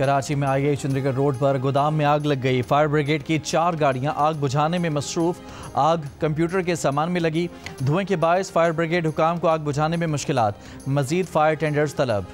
कराची में IIA Chandigarh road पर गोदाम में आग लग गई। फायर ब्रिगेड की 4 गाड़ियां आग बुझाने में मसरूफ। आग कंप्यूटर के सामान में लगी। धुएं के बायस फायर ब्रिगेड हुकाम को आग बुझाने में मुश्किलात। मजीद फायर टेंडर्स तलब।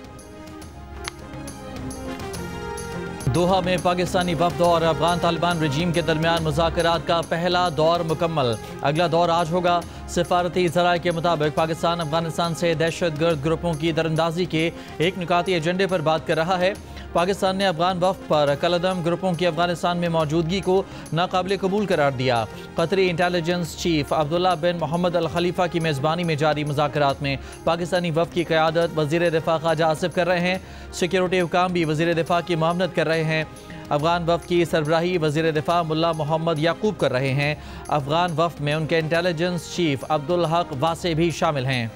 दोहा में पाकिस्तानी वफद और अफगान तालिबान रजीम के दरमियान मुज़ाकरात का पहला दौर मुकम्मल। अगला दौर आज होगा। सिफारती ज़राए के मुताबिक पाकिस्तान अफगानिस्तान से दहशतगर्द ग्रुपों की दरअंदाजी के एक निकाती एजेंडे पर बात कर रहा है। पाकिस्तान ने अफगान वफद पर कलअदम ग्रुपों की अफगानिस्तान में मौजूदगी को नाकाबिल कबूल करार दिया। कतरी इंटेलिजेंस चीफ अब्दुल्ला बिन मोहम्मद अल खलीफा की मेज़बानी में जारी मुज़ाकरात में पाकिस्तानी वफद की क़यादत वज़ीर दिफ़ा ख्वाजा आसिफ कर रहे हैं। सिक्योरिटी हुकाम भी वज़ीर दिफ़ा की मुआवनत कर रहे हैं। अफगान वफद की सरबराही वज़ीर दिफ़ा मुल्ला मोहम्मद याकूब कर रहे हैं। अफगान वफद में उनके इंटेलिजेंस चीफ अब्दुल हक वासे भी शामिल हैं।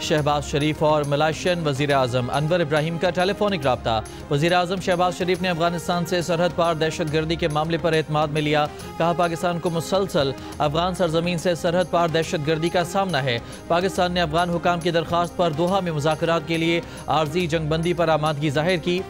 शहबाज शरीफ और मलेशियन वज़ीर आज़म अनवर इब्राहिम का टेलीफोनिक रब्ता। वज़ीर आज़म शहबाज शरीफ ने अफगानिस्तान से सरहद पार दहशतगर्दी के मामले पर एतमाद में लिया। कहा, पाकिस्तान को मुसलसल अफगान सरजमीन से सरहद पार दहशतगर्दी का सामना है। पाकिस्तान ने अफगान हुकाम की दरख्वास्त पर दोहा में मुज़ाकरात के लिए आर्जी जंगबंदी पर आमादगी ज़ाहिर की।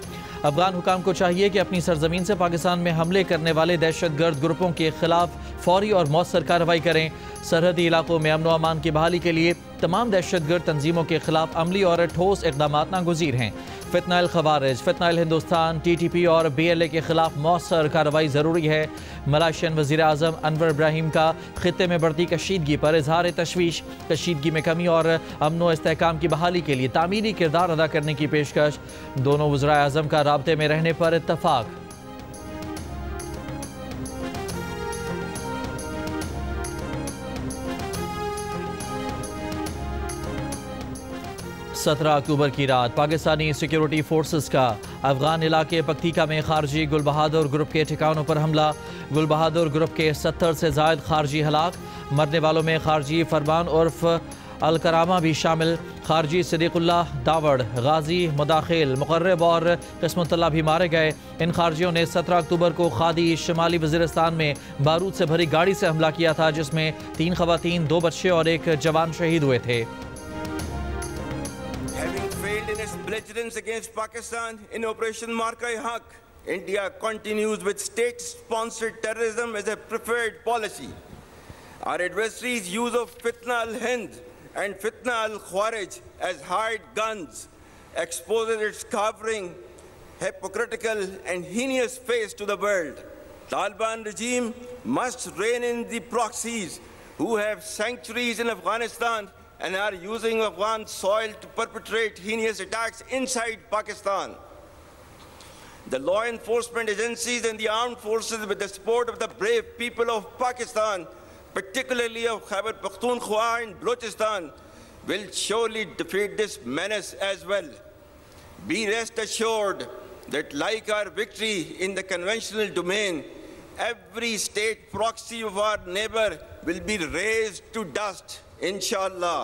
अफगान हुकाम को चाहिए कि अपनी सरजमीन से पाकिस्तान में हमले करने वाले दहशतगर्द ग्रुपों के खिलाफ फौरी और मौसर कार्रवाई करें। सरहदी इलाकों में अमन व अमान की बहाली के लिए तमाम दहशतगर्द तंजीमों के खिलाफ अमली और ठोस इक़दामात नागुज़ीर हैं। फितनाइल खवारिज, फितनाइल हिंदुस्तान, TTP और BLA के खिलाफ मौसर कार्रवाई ज़रूरी है। मलेशियन वज़ीर आज़म अनवर इब्राहिम का खित्ते में बढ़ती कशीदगी पर इजहार तशवीश। कशीदगी में कमी और अमन व इस्तेहकाम की बहाली के लिए तामीरी किरदार अदा करने की पेशकश। दोनों वज़राए आज़म का राब्ते में रहने पर इत्तफाक। 17 अक्टूबर की रात पाकिस्तानी सिक्योरिटी फोर्सेस का अफगान इलाके पक्तिका में खारजी गुल बहादुर ग्रुप के ठिकानों पर हमला। गुल बहादुर ग्रुप के 70 से ज़ायद खारजी हलाक। मरने वालों में खारजी फरमान उर्फ अलकरामा भी शामिल। खारजी सिद्दीकुल्लाह दावड़, गाजी मुदाखिल, मुकर्रब और किस्मतुल्लाह भी मारे गए। इन खारजियों ने 17 अक्टूबर को खादी शुमाली वज़ीरिस्तान में बारूद से भरी गाड़ी से हमला किया था, जिसमें 3 ख़वातीन, 2 बच्चे और 1 जवान शहीद हुए थे। In its belligerence against Pakistan in Operation Marka-e-Haq, India continues with state-sponsored terrorism as a preferred policy. Our adversaries' use of Fitna al-Hind and Fitna al-Khawarij as hired guns exposes its cowering, hypocritical and heinous face to the world. Taliban regime must rein in the proxies who have sanctuaries in Afghanistan and are using Afghan soil to perpetrate heinous attacks inside Pakistan. The law enforcement agencies and the armed forces, with the support of the brave people of Pakistan, particularly of Khyber Pakhtunkhwa and Balochistan, will surely defeat this menace as well. Be rest assured that, like our victory in the conventional domain, every state proxy of our neighbor will be razed to dust. इंशाअल्लाह।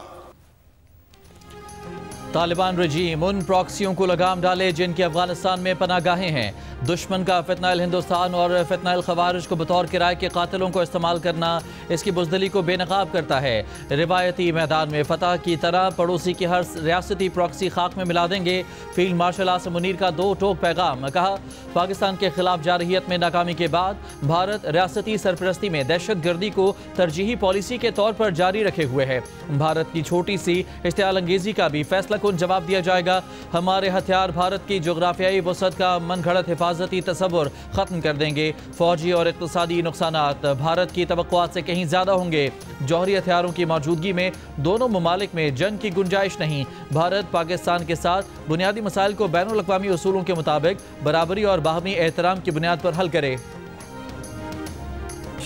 तालिबान रजीम उन प्रॉक्सियों को लगाम डाले जिनकी अफगानिस्तान में पनागाहें हैं। दुश्मन का फितनाइल हिंदुस्तान और फितनाइल खवारिज को बतौर किराए के कातिलों को इस्तेमाल करना इसकी बुज़दिली को बेनकाब करता है। रिवायती मैदान में फतह की तरह पड़ोसी की हर रियासती प्रॉक्सी खाक में मिला देंगे। फील्ड मार्शल आसिम मुनीर का 2 टोक पैगाम। कहा, पाकिस्तान के खिलाफ जारहियत में नाकामी के बाद भारत रियासती सरपरस्ती में दहशत गर्दी को तरजीही पॉलिसी के तौर पर जारी रखे हुए है। भारत की छोटी सी इश्तियाल अंगेजी का भी फैसला कुन जवाब दिया जाएगा। हमारे हथियार भारत की जोग्राफियाई वसअत का मनगढ़ंत हिफाजती तसव्वुर खत्म कर देंगे। फौजी और इक़्तिसादी नुकसानात भारत की तवक्कुआत से कहीं ज्यादा होंगे। जौहरी हथियारों की मौजूदगी में दोनों ममालिक में जंग की गुंजाइश नहीं। भारत पाकिस्तान के साथ बुनियादी मसाइल को बैनुल अक़वामी उसूलों के मुताबिक बराबरी और बाहमी एहतराम की बुनियाद पर हल करे।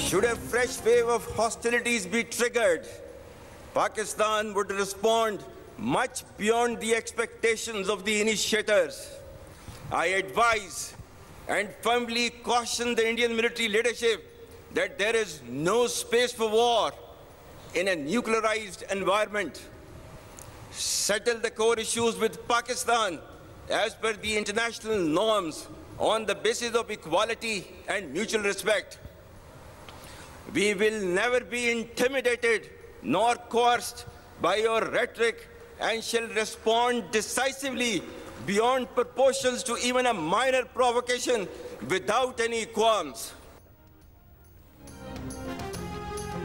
Should a fresh wave of hostilities be triggered, Pakistan would respond much beyond the expectations of the initiators. I advise and firmly caution the Indian military leadership that there is no space for war in a nuclearized environment. Settle the core issues with Pakistan as per the international norms on the basis of equality and mutual respect. We will never be intimidated nor coerced by your rhetoric and shall respond decisively beyond proportions to even a minor provocation without any qualms.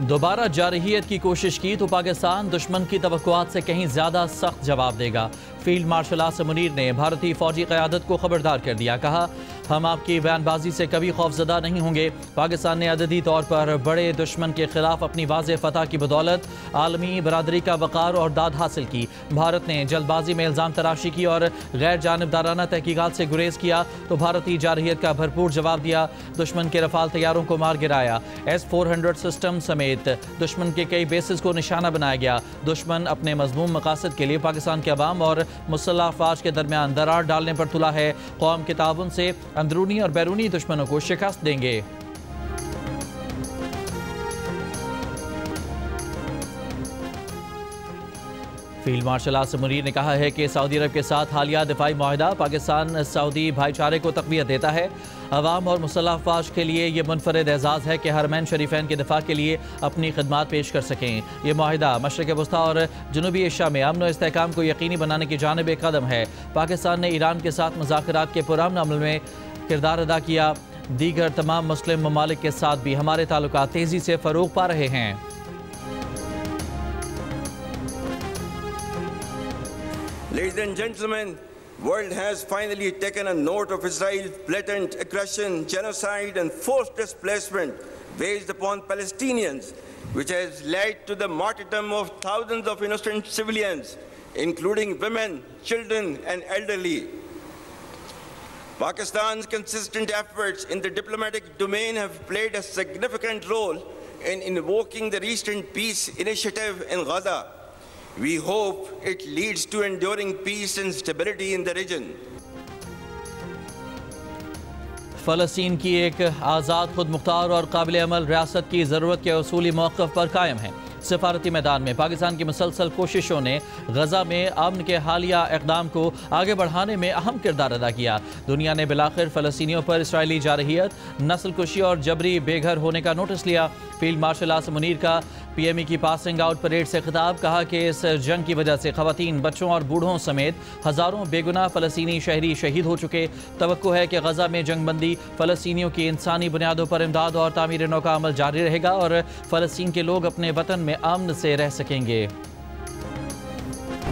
दोबारा जारहियत की कोशिश की तो पाकिस्तान दुश्मन की तवक्कुआत से कहीं ज्यादा सख्त जवाब देगा। फील्ड मार्शल आसिम मुनीर ने भारतीय फौजी क़यादत को खबरदार कर दिया। कहा, हम आपकी बयानबाजी से कभी खौफजदा नहीं होंगे। पाकिस्तान ने अददी तौर पर बड़े दुश्मन के खिलाफ अपनी वाज़ेह फतह की बदौलत आलमी बरादरी का वक़ार और दाद हासिल की। भारत ने जल्दबाजी में इल्ज़ाम तराशी की और गैर जानिबदाराना तहकीकात से गुरेज किया तो भारतीय जारहियत का भरपूर जवाब दिया। दुश्मन के रफाल तैयारों को मार गिराया। S-400 सिस्टम समेत दुश्मन के कई बेसिस को निशाना बनाया गया। दुश्मन अपने मज़मूम मकासद के लिए पाकिस्तान के अवाम और मुसल्लह अफ़वाज के दरमियान दरार डालने पर तुला है। कौम के ताउन से अंदरूनी और बैरूनी दुश्मनों को शिकस्त देंगे। फील्ड मार्शल आसिम मुनीर ने कहा है कि सऊदी अरब के साथ हालिया दिफाई मुआहिदा पाकिस्तान सऊदी भाईचारे को तक़वियत देता है। अवाम और मुसल्लह अफ़वाज के लिए ये मुनफरिद एजाज़ है कि हरमैन शरीफैन के दिफा के लिए अपनी खिदमात पेश कर सकें। ये मुआहिदा मशरिक़ वस्ता और जनूबी एशिया में अमन और इस्तेहकाम को यकीनी बनाने की जानिब एक कदम है। पाकिस्तान ने ईरान के साथ मुज़ाकरात के पुरअमन अमल में किरदार अदा किया। दीगर तमाम मुस्लिम ममालिक के साथ भी हमारे ताल्लुकात तेज़ी से फ़रोग़ पा रहे हैं। Ladies and gentlemen, world has finally taken a note of Israel's blatant aggression, genocide and forced displacement waged upon Palestinians, which has led to the martyrdom of thousands of innocent civilians, including women, children and elderly. Pakistan's consistent efforts in the diplomatic domain have played a significant role in invoking the recent peace initiative in Gaza. We hope it leads to enduring peace and stability in the region. फ़लस्तीन की एक आज़ाद, खुद मुख्तार और काबिल अमल रियासत की ज़रूरत के उसूली मौक़िफ़ पर कायम है। सफारती मैदान में पाकिस्तान की मुसलसल कोशिशों ने गजा में अमन के हालिया इक़दाम को आगे बढ़ाने में अहम किरदार अदा किया। दुनिया ने बिलाखिर फ़लस्तीनियों पर इसराइली जारहियत, नस्ल कुशी और जबरी बेघर होने का नोटिस लिया। फील्ड मार्शल आसिम मुनीर का PME की पासिंग आउट परेड से खिताब। कहा कि इस जंग की वजह से ख़वातीन, बच्चों और बूढ़ों समेत हज़ारों बेगुनाह फ़लस्तीनी शहरी शहीद हो चुके। तवक्को है कि गजा में जंगबंदी फ़लस्तीनियों की इंसानी बुनियादों पर इमदाद और तामीर नौ का अमल जारी रहेगा और फ़लस्तीन के लोग अपने वतन में अमन से रह सकेंगे।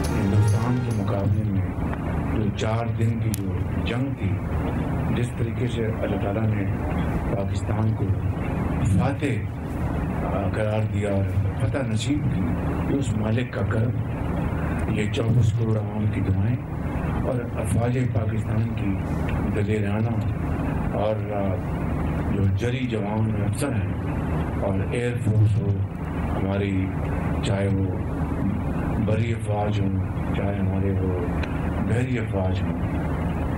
हिंदुस्तान के मुकाबले में जो 4 दिन की जो जंग थी, जिस तरीके से अल्लाह ताला ने पाकिस्तान को फातेह करार दिया और फतह नसीब की, ये उस मालिक का करम, ये 24 करोड़ आवाम की दुआएं और अफवाज पाकिस्तान की दलेराना और जो जरी जवान अफसर हैं और एयरफोर्स हो हमारी, चाहे वो बरी अफवाज हों, चाहे हमारे वो बहरी अफवाज हों,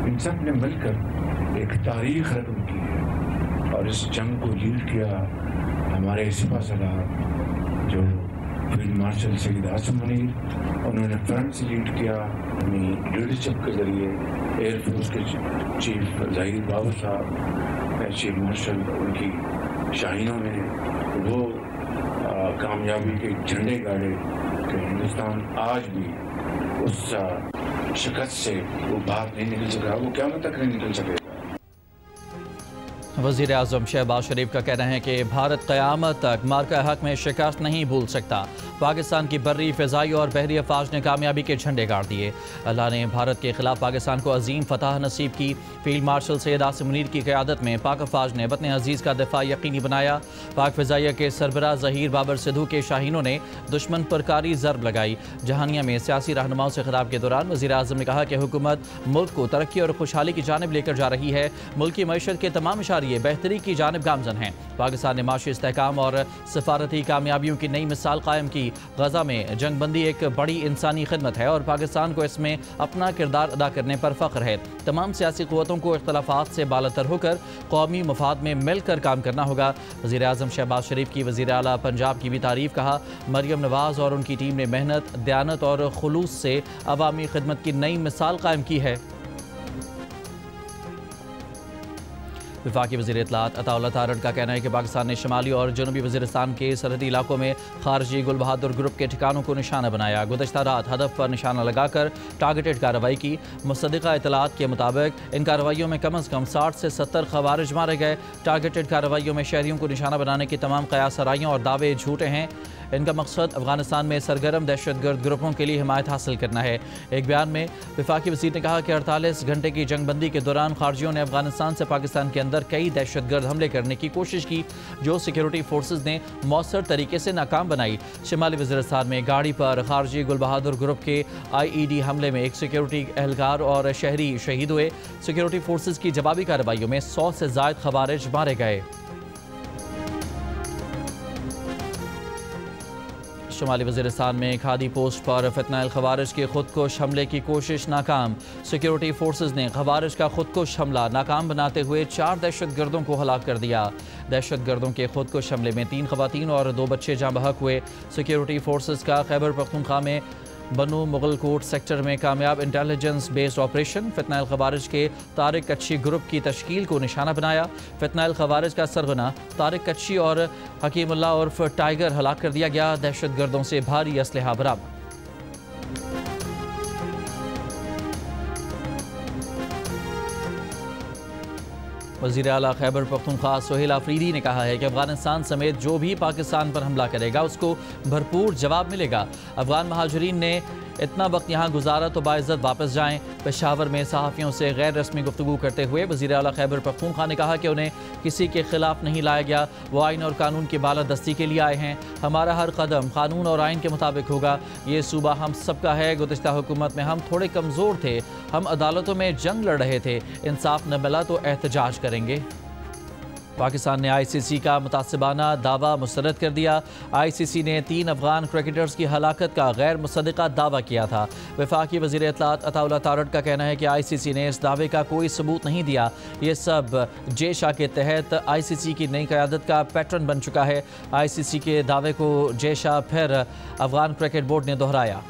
इन सब ने मिलकर एक तारीख रकम की है। और इस जंग को लीड किया हमारे सिपा सलार जो फील्ड मार्शल सईद आसिम मुनीर, उन्होंने फ्रंट से लीड किया अपनी लीडरशिप के ज़रिए। एयरफोर्स के चीफ ज़हीर बाबर साहब, चीफ मार्शल, उनकी शाहीनों में वो कामयाबी के झंडे गाड़े कि हिंदुस्तान आज भी उस शिकस्त से वो बाहर नहीं निकल सका, वो क़यामत तक नहीं निकल सकेगा। वज़ीर आज़म शहबाज शरीफ का कहना है कि भारत क़यामत तक मार्का हक में शिकस्त नहीं भूल सकता। पाकिस्तान की बर्री, फ़िज़ाई और बहरी अफ़वाज ने कामयाबी के झंडे गाड़ दिए। अल्लाह ने भारत के खिलाफ पाकिस्तान को अजीम फतह नसीब की। फील्ड मार्शल सैयद आसिम मुनीर की क़यादत में पाक अफ़वाज ने वतन अजीज़ का दिफा यकीनी बनाया। पाक फ़िज़ाइया के सरबराह ज़हीर बाबर सिद्धू के शाहीनों ने दुश्मन पर कारी ज़रब लगाई। जहानिया में सियासी रहनुमाओं से खिताब के दौरान वज़ीर आज़म ने कहा कि हुकूमत मुल्क को तरक्की और खुशहाली की जानिब लेकर जा रही है। मुल्क की मईशत के तमाम इशारे बेहतरी की जानिब गामजन हैं। पाकिस्तान ने माशी इस्तेहकाम और सफारती कामयाबियों की नई मिसाल कायम की। गजा में जंगबंदी एक बड़ी इंसानी खिदमत है और पाकिस्तान को इसमें अपना किरदार अदा करने पर फ़ख्र है। तमाम सियासी क़ुव्वतों को इख्तलाफात से बालातर होकर कौमी मफाद में मिलकर काम करना होगा। वज़ीर आज़म शहबाज शरीफ की वज़ीर आला पंजाब की भी तारीफ़। कहा, मरियम नवाज़ और उनकी टीम ने मेहनत, दयानत और खुलूस से अवामी खिदमत की नई मिसाल कायम की है। वफाकी वज़ीर इत्तलात अताउल्लाह तारड़ का कहना है कि पाकिस्तान ने शुमाली और जनूबी वज़ीरिस्तान के सरहदी इलाकों में खारजी गुल बहादुर ग्रुप के ठिकानों को निशाना बनाया। गुज़श्ता रात हदफ पर निशाना लगाकर टारगेटेड कार्रवाई की। मुसद्दिक़ा इत्तलात के मुताबिक इन कार्रवाइयों में कम अज़ कम 60 से 70 खवारिज मारे गए। टारगेटेड कार्रवाइयों में शहरियों को निशाना बनाने की तमाम क़यासराइयाँ और दावे झूठे हैं। इनका मकसद अफगानिस्तान में सरगर्म दहशतगर्द ग्रुपों के लिए हिमायत हासिल करना है। एक बयान में वफाकी वज़ीर ने कहा कि 48 घंटे की जंगबंदी के दौरान खारजियों ने अफगानिस्तान से पाकिस्तान के अंदर कई दहशतगर्द हमले करने की कोशिश की, जो सिक्योरिटी फोर्सेज ने मौसर तरीके से नाकाम बनाई। शुमाली वज़ीरिस्तान में गाड़ी पर खारजी गुल बहादुर ग्रुप के IED हमले में एक सिक्योरिटी एहलकार और शहरी शहीद हुए। सिक्योरिटी फोर्सेज की जवाबी कार्रवाइयों में 100 से ज़ायद खवारिज मारे गए। शुमाली वज़ीरिस्तान में खादी पोस्ट पर फितनाइल खवारिज के खुदकुश हमले की कोशिश नाकाम। सिक्योरिटी फोर्सेज ने खवारिज का खुदकुश हमला नाकाम बनाते हुए 4 दहशतगर्दों को हलाक कर दिया। दहशतगर्दों के खुदकुश हमले में 3 ख़वातीन और 2 बच्चे जाँ बहक हुए। सिक्योरिटी फोर्सेज का खैबर पख्तूनख्वा में बनू मुगलकोट सेक्टर में कामयाब इंटेलिजेंस बेस्ड ऑपरेशन फितनाइल खवारिज के तारिक कच्छी ग्रुप की तश्कील को निशाना बनाया। फितनाइल खवारिज का सरगना तारिक कच्छी और हकीमुल्लाह उर्फ टाइगर हलाक कर दिया गया। दहशतगर्दों से भारी असलहा बरामद। वज़ीर आला खैबर पख्तूनख्वा सोहेल आफरीदी ने कहा है कि अफगानिस्तान समेत जो भी पाकिस्तान पर हमला करेगा उसको भरपूर जवाब मिलेगा। अफगान महाजरीन ने इतना वक्त यहाँ गुजारा तो बाइज़्ज़त वापस जाएँ। पेशावर में सहाफ़ियों से गैर रस्मी गुफ्तगू करते हुए वज़ीर आला खैबर पख्तूनख्वा ने कहा कि उन्हें किसी के खिलाफ नहीं लाया गया, वो आइन और कानून की बालादस्ती के लिए आए हैं। हमारा हर कदम कानून और आइन के मुताबिक होगा। ये सूबा हम सबका है। गुज़श्ता हुकूमत में हम थोड़े कमज़ोर थे, हम अदालतों में जंग लड़ रहे थे, इंसाफ न मिला तो एहतजाज करेंगे। पाकिस्तान ने ICC का मुतासिबाना दावा मुस्तरद कर दिया। ICC ने 3 अफगान क्रिकेटर्स की हलाकत का गैर मुसद्दिक़ा दावा किया था। वफाकी वज़ीर इत्तलात अताउल्लाह तारड़ का कहना है कि ICC ने इस दावे का कोई सबूत नहीं दिया। ये सब जेशा के तहत ICC की नई क़यादत का पैटर्न बन चुका है। ICC के दावे को जेशा फिर अफगान क्रिकेट बोर्ड ने दोहराया।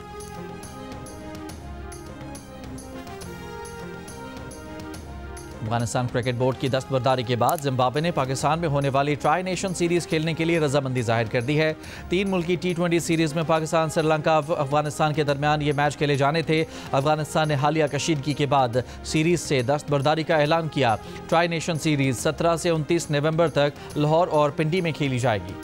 अफगानिस्तान क्रिकेट बोर्ड की दस्तबरदारी के बाद जिम्बाब्वे ने पाकिस्तान में होने वाली ट्राई नेशन सीरीज़ खेलने के लिए रजामंदी जाहिर कर दी है। 3 मुल्की T20 सीरीज़ में पाकिस्तान, श्रीलंका, अफगानिस्तान के दरमियान ये मैच खेले जाने थे। अफगानिस्तान ने हालिया कशीदगी के बाद सीरीज़ से दस्तबरदारी का ऐलान किया। ट्राई नेशन सीरीज़ 17 से 29 नवंबर तक लाहौर और पिंडी में खेली जाएगी।